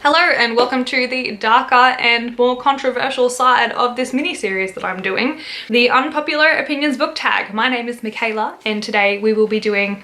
Hello and welcome to the darker and more controversial side of this mini-series that I'm doing, the Unpopular Opinions book tag. My name is Michaela and today we will be doing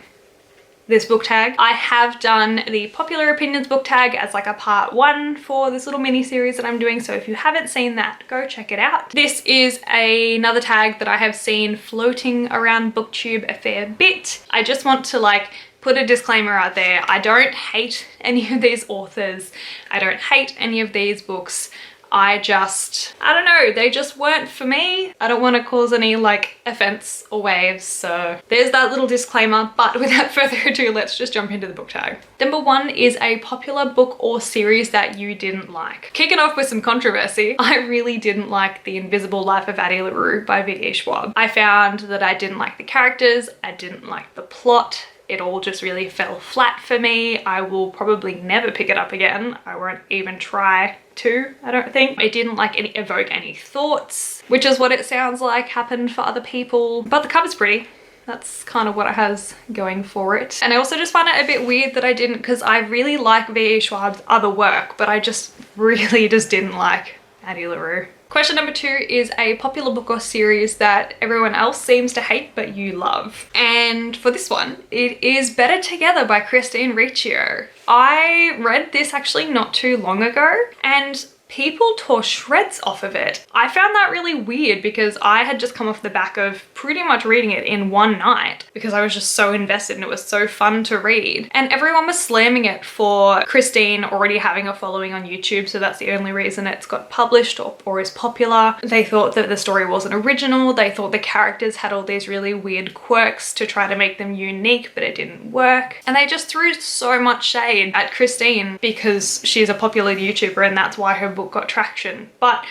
this book tag. I have done the Popular Opinions book tag as like a part 1 for this little mini-series that I'm doing, so if you haven't seen that, go check it out. This is another tag that I have seen floating around BookTube a fair bit. I just want to put a disclaimer out there. I don't hate any of these authors. I don't hate any of these books. I don't know, they just weren't for me. I don't want to cause any offense or waves, so there's that little disclaimer. But without further ado, let's just jump into the book tag. Number 1 is a popular book or series that you didn't like. Kicking off with some controversy, I really didn't like The Invisible Life of Addie LaRue by V.E. Schwab. I found that I didn't like the characters, I didn't like the plot. It all just really fell flat for me. I will probably never pick it up again. I won't even try to, I don't think. It didn't evoke any thoughts, which is what it sounds like happened for other people. But the cover's pretty. That's kind of what it has going for it. And I also just find it a bit weird that I didn't, because I really like V.E. Schwab's other work, but I just really just didn't like Addie LaRue. Question number 2 is a popular book or series that everyone else seems to hate but you love. And for this one, it is Better Together by Christine Riccio. I read this actually not too long ago and people tore shreds off of it. I found that really weird because I had just come off the back of pretty much reading it in one night because I was just so invested and it was so fun to read. And everyone was slamming it for Christine already having a following on YouTube, so that's the only reason it's got published or is popular. They thought that the story wasn't original. They thought the characters had all these really weird quirks to try to make them unique, but it didn't work. And they just threw so much shade at Christine because she's a popular YouTuber and that's why her book got traction. But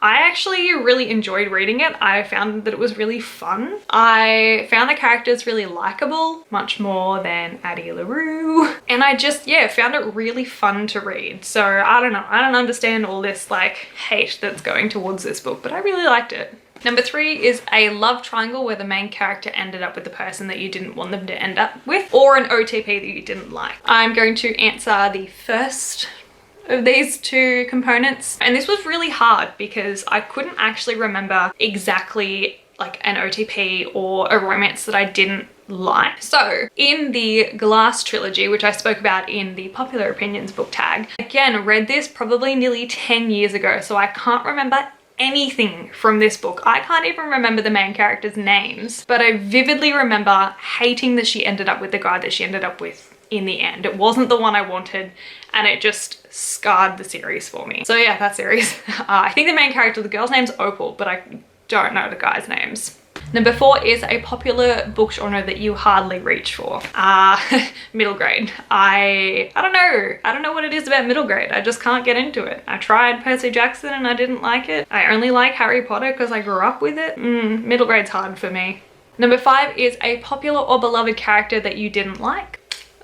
I actually really enjoyed reading it. I found that it was really fun. I found the characters really likable, much more than Addie LaRue. And I just, found it really fun to read. So I don't know, I don't understand all this hate that's going towards this book, but I really liked it. Number 3 is a love triangle where the main character ended up with the person that you didn't want them to end up with, or an OTP that you didn't like. I'm going to answer the first of these two components, and this was really hard because I couldn't actually remember exactly an OTP or a romance that I didn't like. So in the Glass trilogy, which I spoke about in the Popular Opinions book tag, again read this probably nearly 10 years ago, so I can't remember anything from this book. I can't even remember the main characters' names, but I vividly remember hating that she ended up with the guy that she ended up with in the end. It wasn't the one I wanted and it just scarred the series for me. So yeah, that series. I think the main character, the girl's name's Opal, but I don't know the guys' names. Number 4 is a popular book genre that you hardly reach for. Middle grade. I don't know what it is about middle grade. I just can't get into it. I tried Percy Jackson and I didn't like it. I only like Harry Potter because I grew up with it. Middle grade's hard for me. Number 5 is a popular or beloved character that you didn't like.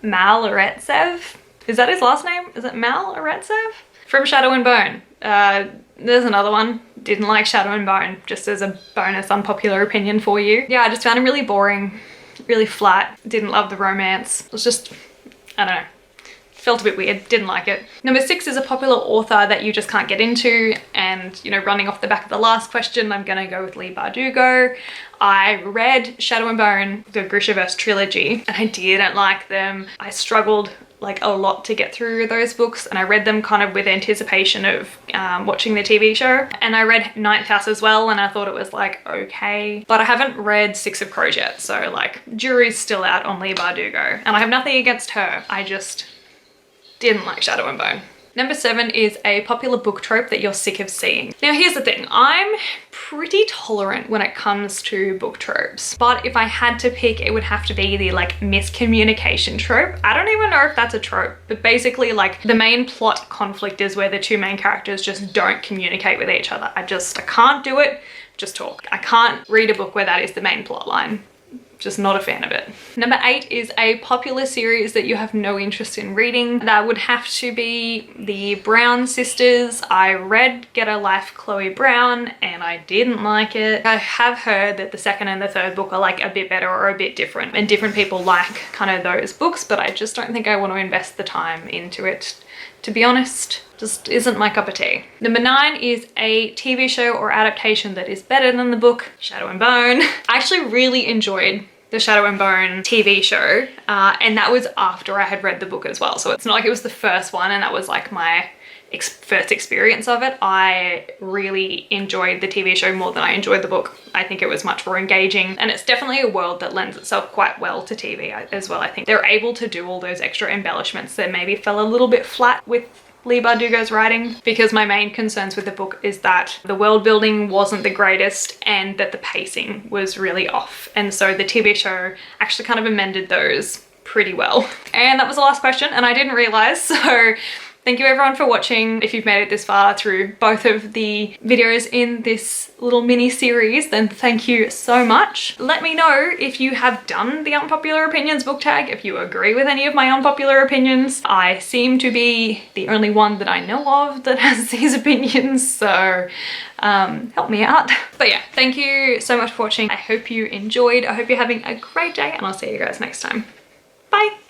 Mal Aretsev. Is that his last name? Is it Mal Aretsev? From Shadow and Bone. There's another one. Didn't like Shadow and Bone, just as a bonus unpopular opinion for you. Yeah, I just found him really boring, really flat. Didn't love the romance. It was just, I don't know. Felt a bit weird, didn't like it. Number 6 is a popular author that you just can't get into, and running off the back of the last question, I'm gonna go with Leigh Bardugo. I read Shadow and Bone, the Grishaverse trilogy, and I didn't like them. I struggled a lot to get through those books, and I read them kind of with anticipation of watching the TV show. And I read Ninth House as well, and I thought it was okay. But I haven't read Six of Crows yet, so jury's still out on Leigh Bardugo. And I have nothing against her, I just didn't like Shadow and Bone. Number 7 is a popular book trope that you're sick of seeing. Now here's the thing, I'm pretty tolerant when it comes to book tropes, but if I had to pick, it would have to be the miscommunication trope. I don't even know if that's a trope, but basically the main plot conflict is where the two main characters just don't communicate with each other. I can't do it, just talk. I can't read a book where that is the main plot line. Just not a fan of it. Number 8 is a popular series that you have no interest in reading. That would have to be the Brown sisters. I read Get a Life, Chloe Brown, and I didn't like it. I have heard that the second and the third book are a bit better or a bit different, and different people like kind of those books, but I just don't think I want to invest the time into it, to be honest. just isn't my cup of tea. Number 9 is a TV show or adaptation that is better than the book, Shadow and Bone. I actually really enjoyed the Shadow and Bone TV show, and that was after I had read the book as well. So it's not like it was the first one and that was like my first experience of it. I really enjoyed the TV show more than I enjoyed the book. I think it was much more engaging, and it's definitely a world that lends itself quite well to TV as well. I think they're able to do all those extra embellishments that maybe fell a little bit flat with Leigh Bardugo's writing, because my main concerns with the book is that the world building wasn't the greatest and that the pacing was really off. And so the TV show actually kind of amended those pretty well. And that was the last question, and I didn't realize, so thank you everyone for watching. If you've made it this far through both of the videos in this little mini series, then thank you so much. Let me know if you have done the unpopular opinions book tag, if you agree with any of my unpopular opinions. I seem to be the only one that I know of that has these opinions, so help me out. But yeah, thank you so much for watching. I hope you enjoyed. I hope you're having a great day, and I'll see you guys next time. Bye.